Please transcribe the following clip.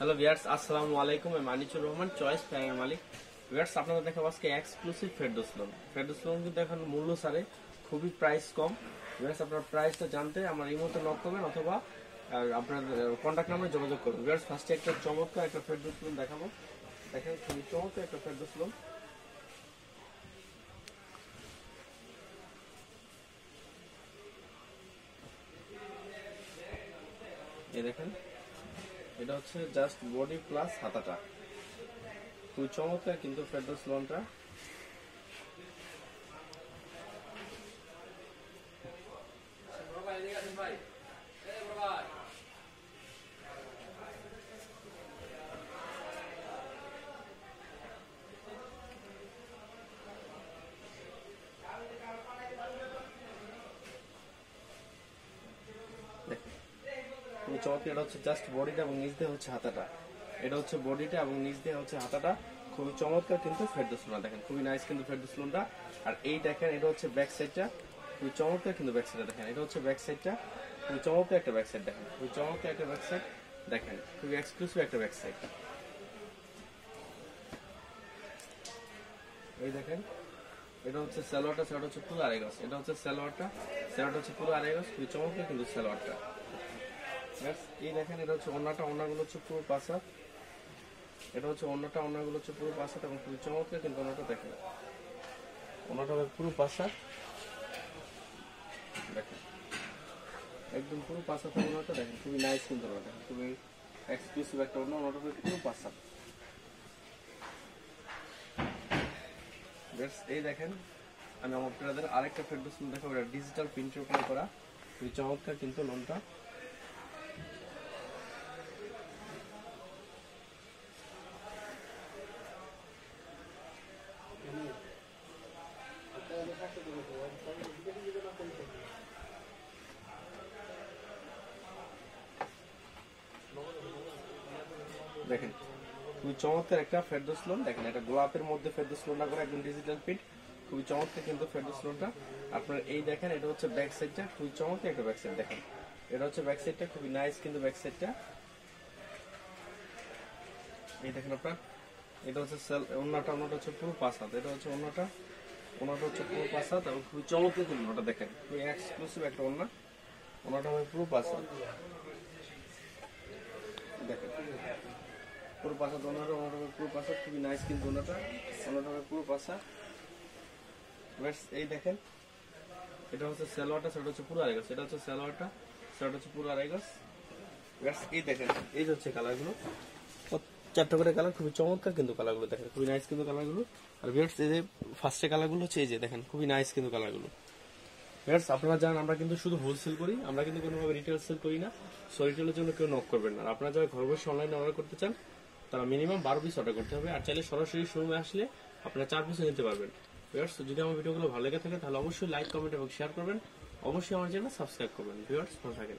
Hello viewers, আসসালামু আলাইকুম। আমি মানিচুর রহমান, চয়েস ফ্যানের মালিক। ভিউয়ার্স, আপনাদের দেখাবো আজকে exclusive Ferdous loan. Ferdous loan কিন্তু এখন মূল্য ছাড়ে, খুবই প্রাইস কম। ভিউয়ার্স, আপনার প্রাইসটা জানতে আমার এই মুহূর্তে নক করবেন অথবা আপনার কন্ট্যাক্ট নাম্বারে যোগাযোগ করবেন। ভিউয়ার্স, ফার্স্টে একটা চমৎকার একটা ফেরদৌস লোন দেখাবো। দেখেন, খুবই চমৎকার একটা ফেরদৌস লোন। এই দেখেন, এটা হচ্ছে জাস্ট বডি প্লাস হাতাটা, খুবই চমৎকার কিন্তু ফেরদৌস লোনটা। খুবই চমৎকার, এটা হচ্ছে জাস্ট বডিটা এবং নিচ দিয়ে হচ্ছে হাতাটা। এটা হচ্ছে বডিটা এবং নিচ দিয়ে হচ্ছে হাতাটা, খুবই চমৎকার কিন্তু ফেরদৌস লোন। দেখেন, খুবই নাইস কিন্তু ফেরদৌস লোনটা। আর এই দেখেন, এটা হচ্ছে ব্যাক সাইডটা, খুবই চমৎকার কিন্তু ব্যাক সাইডটা। দেখেন, এটা হচ্ছে ব্যাক সাইডটা, খুবই চমৎকার একটা ব্যাক সাইড। দেখেন, খুবই চমৎকার একটা ব্যাক সাইড। দেখেন, খুবই এক্সক্লুসিভ একটা ব্যাক সাইড। এই দেখেন, এটা হচ্ছে সালোয়ারটা, সালোয়ার হচ্ছে পুরো আড়াই গজ। এটা হচ্ছে সালোয়ারটা, সালোয়ারটা হচ্ছে পুরো আড়াই গজ, খুবই চমৎকার কিন্তু সালোয়ারটা। এই দেখেন, এটা হচ্ছে ওন্নাটা, ওন্নাগুলো হচ্ছে পুরো পাঁচা। এটা হচ্ছে ওন্নাটা, ওন্নাগুলো হচ্ছে পুরো পাঁচা এবং খুবই চমৎকার কিন্তু ওন্নাটা। দেখেন, ওন্নাটা পুরো পাঁচা। দেখেন, একদম পুরো পাঁচা ওন্নাটা। দেখেন, খুবই নাইস কিন্তু ওন্নাটা, খুবই এক্সক্লুসিভ একটা ওন্না। ওন্নাটা পুরো পাঁচা। এই দেখেন, আমি আপনাদের আরেকটা ফেরদৌস লোন দেখাবো। এটা ডিজিটাল প্রিন্টের উপরে করা, খুবই চমৎকার কিন্তু লোনটা। দেখেন, খুবই চমৎকার একটা ফেরদৌস লোন। দেখেন, এটা গোলাপের মধ্যে ফেরদৌস লোনটা করে, একদম ডিজিটাল প্রিন্ট, খুবই চমৎকার কিন্তু ফেরদৌস লোনটা। আপনার এই দেখেন, এটা হচ্ছে ব্যাক সাইডটা, খুবই চমৎকার একটা ব্যাক সাইড। দেখেন, এটা হচ্ছে ব্যাক সাইডটা, খুবই নাইস কিন্তু ব্যাক সাইডটা। এই দেখেন আপনার, এটা হচ্ছে ওন্নাটা, ওন্নাটা হচ্ছে পুরো পাঁচ হাত। এটা হচ্ছে ওন্নাটা, ওন্নাটা হচ্ছে পুরো পাঁচ হাত এবং খুবই চমৎকার কিন্তু ওন্নাটা। দেখেন, খুবই এক্সক্লুসিভ একটা ওন্না। ওন্নাটা হবে পুরো পাঁচ হাত। দেখেন, পুরো পাঁচ হাত ওন্নাটা, ওন্নাটা হবে পুরো পাঁচ হাত, খুবই নাইস কিন্তু ওন্নাটা। ওন্নাটা হবে পুরো পাঁচ হাত। এই দেখেন, এটা হচ্ছে সালোয়ারটা, সেটা হচ্ছে পুরো আড়াই গজ। এটা হচ্ছে সালোয়ারটা, সেটা হচ্ছে পুরো আড়াই গজ। এই দেখেন, এই হচ্ছে কালারগুলো, চারটা করে কালার, খুবই চমৎকার কিন্তু কালারগুলো। দেখেন, খুবই নাইস কিন্তু কালারগুলো। আর ভিউয়ার্স, এই যে ফার্স্টে কালারগুলো হচ্ছে এই যে দেখেন, খুবই নাইস কিন্তু কালারগুলো। ভিউয়ার্স, আপনারা জানেন আমরা কিন্তু শুধু হোলসেল করি, আমরা কিন্তু কোনোভাবে রিটেল সেল করি না। সো রিটেলের জন্য কেউ নক করবেন না। আপনারা যারা ঘর বসে অনলাইনে অর্ডার করতে চান, তারা মিনিমাম 12 পিস অর্ডার করতে হবে। আর চাইলে সরাসরি শোরুমে আসলে আপনারা 4 পিসও নিতে পারবেন। ভিউয়ার্স, যদি আমার ভিডিওগুলো ভালো লেগে থাকে তাহলে অবশ্যই লাইক, কমেন্ট এবং শেয়ার করবেন। অবশ্যই আমার চ্যানেল সাবস্ক্রাইব করবেন। ভিউয়ার্স, ভালো থাকেন।